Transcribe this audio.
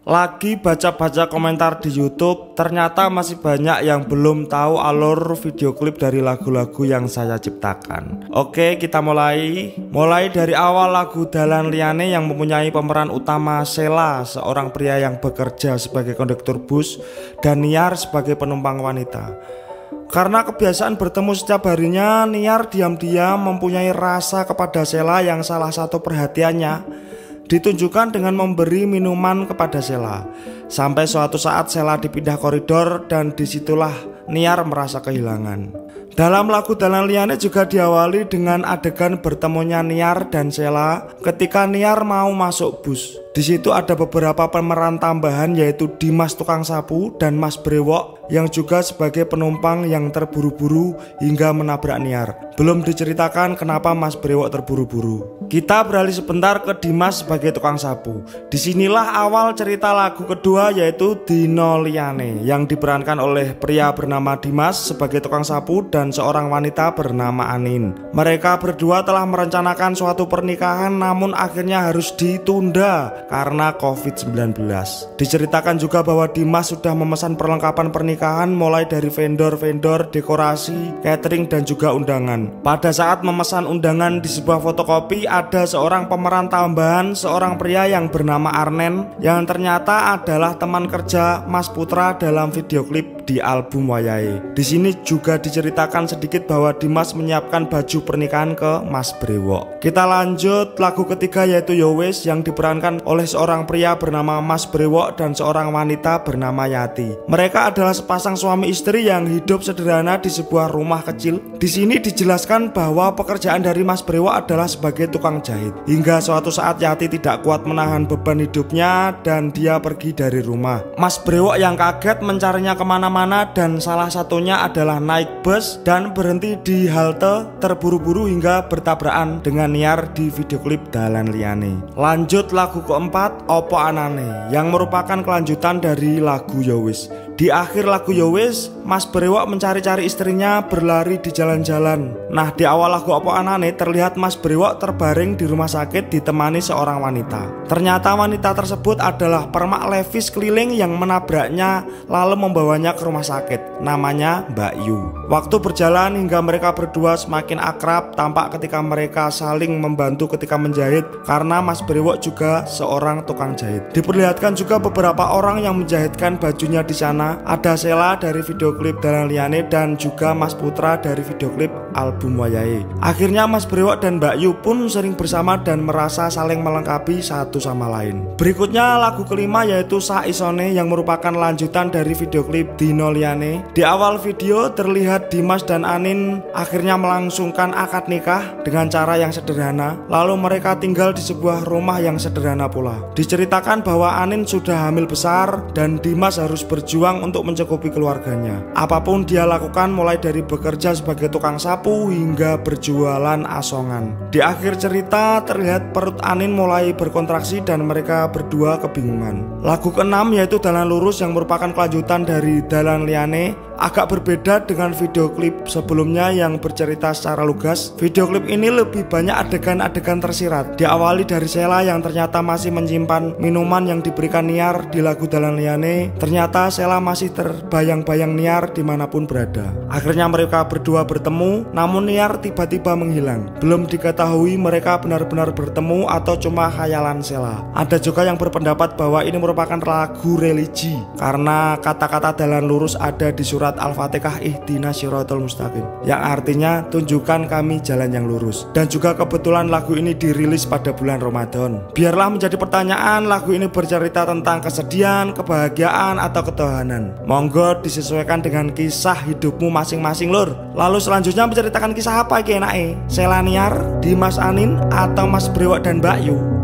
Lagi baca-baca komentar di YouTube, ternyata masih banyak yang belum tahu alur video klip dari lagu-lagu yang saya ciptakan. Oke, kita mulai dari awal lagu Dalan Liyane yang mempunyai pemeran utama Sheila, seorang pria yang bekerja sebagai kondektur bus, dan Niar sebagai penumpang wanita. Karena kebiasaan bertemu setiap harinya, Niar diam-diam mempunyai rasa kepada Sheila yang salah satu perhatiannya ditunjukkan dengan memberi minuman kepada Sheila. Sampai suatu saat Sheila dipindah koridor dan disitulah Niar merasa kehilangan. Dalam lagu Dalan Liyane juga diawali dengan adegan bertemunya Niar dan Sheila ketika Niar mau masuk bus. Di situ ada beberapa pemeran tambahan yaitu Dimas tukang sapu dan Mas Brewok yang juga sebagai penumpang yang terburu-buru hingga menabrak Niar. Belum diceritakan kenapa Mas Brewok terburu-buru. Kita beralih sebentar ke Dimas sebagai tukang sapu. Disinilah awal cerita lagu kedua yaitu Dino Liyane yang diperankan oleh pria bernama Dimas sebagai tukang sapu dan seorang wanita bernama Anin. Mereka berdua telah merencanakan suatu pernikahan namun akhirnya harus ditunda karena COVID-19. Diceritakan juga bahwa Dimas sudah memesan perlengkapan pernikahan mulai dari vendor-vendor, dekorasi, catering dan juga undangan. Pada saat memesan undangan di sebuah fotokopi ada seorang pemeran tambahan, seorang pria yang bernama Arnen yang ternyata adalah teman kerja Mas Putra dalam video klip di album Wayahe. Di sini juga diceritakan sedikit bahwa Dimas menyiapkan baju pernikahan ke Mas Brewok. Kita lanjut lagu ketiga yaitu Yowes yang diperankan oleh seorang pria bernama Mas Brewok dan seorang wanita bernama Yati. Mereka adalah sepasang suami istri yang hidup sederhana di sebuah rumah kecil. Di sini dijelaskan bahwa pekerjaan dari Mas Brewok adalah sebagai tukang jahit. Hingga suatu saat Yati tidak kuat menahan beban hidupnya dan dia pergi dari rumah. Mas Brewok yang kaget mencarinya kemana-mana dan salah satunya adalah naik bus dan berhenti di halte terburu-buru hingga bertabrakan dengan Niar di video klip Dalan Liyane. Lanjut lagu keempat, Opo Anane, yang merupakan kelanjutan dari lagu Yowes. Di akhir lagu Yowes, Mas Brewok mencari-cari istrinya berlari di jalan-jalan. Nah, di awal lagu Opo Anane terlihat Mas Brewok terbaring di rumah sakit ditemani seorang wanita. Ternyata wanita tersebut adalah permak levis keliling yang menabraknya lalu membawanya ke rumah sakit. Namanya Mbak Yu. Waktu berjalan hingga mereka berdua semakin akrab, tampak ketika mereka saling membantu ketika menjahit karena Mas Brewok juga seorang tukang jahit. Diperlihatkan juga beberapa orang yang menjahitkan bajunya di sana. Ada Sheila dari video klip Dalan Liyane dan juga Mas Putra dari video klip album Wayahe. Akhirnya Mas Brewok dan Mbak Yu pun sering bersama dan merasa saling melengkapi satu sama lain. Berikutnya lagu kelima yaitu Saisone yang merupakan lanjutan dari video klip Dino Liyane. Di awal video terlihat Dimas dan Anin akhirnya melangsungkan akad nikah dengan cara yang sederhana. Lalu mereka tinggal di sebuah rumah yang sederhana pula. Diceritakan bahwa Anin sudah hamil besar dan Dimas harus berjuang untuk mencukupi keluarganya. Apapun dia lakukan mulai dari bekerja sebagai tukang sapu hingga berjualan asongan. Di akhir cerita terlihat perut Anin mulai berkontraksi dan mereka berdua kebingungan. Lagu keenam yaitu Dalan Lurus yang merupakan kelanjutan dari Dalan Liyane. Agak berbeda dengan video klip sebelumnya yang bercerita secara lugas. Video klip ini lebih banyak adegan-adegan tersirat. Diawali dari Sheila yang ternyata masih menyimpan minuman yang diberikan Niar di lagu Dalan Liyane. Ternyata Sheila masih terbayang-bayang Niar dimanapun berada. Akhirnya mereka berdua bertemu, namun Niar tiba-tiba menghilang. Belum diketahui mereka benar-benar bertemu atau cuma khayalan Sheila. Ada juga yang berpendapat bahwa ini merupakan lagu religi karena kata-kata Dalan Lurus ada di surat Al-Fatihah Ihdinas Shiratal Mustaqim yang artinya tunjukkan kami jalan yang lurus. Dan juga kebetulan lagu ini dirilis pada bulan Ramadan. Biarlah menjadi pertanyaan, lagu ini bercerita tentang kesedihan, kebahagiaan atau ketuhanan. Monggo disesuaikan dengan kisah hidupmu masing-masing lur. Lalu selanjutnya menceritakan kisah apa iki enake? Sheila Niar, Dimas Anin atau Mas Brewok dan Mbak Yu?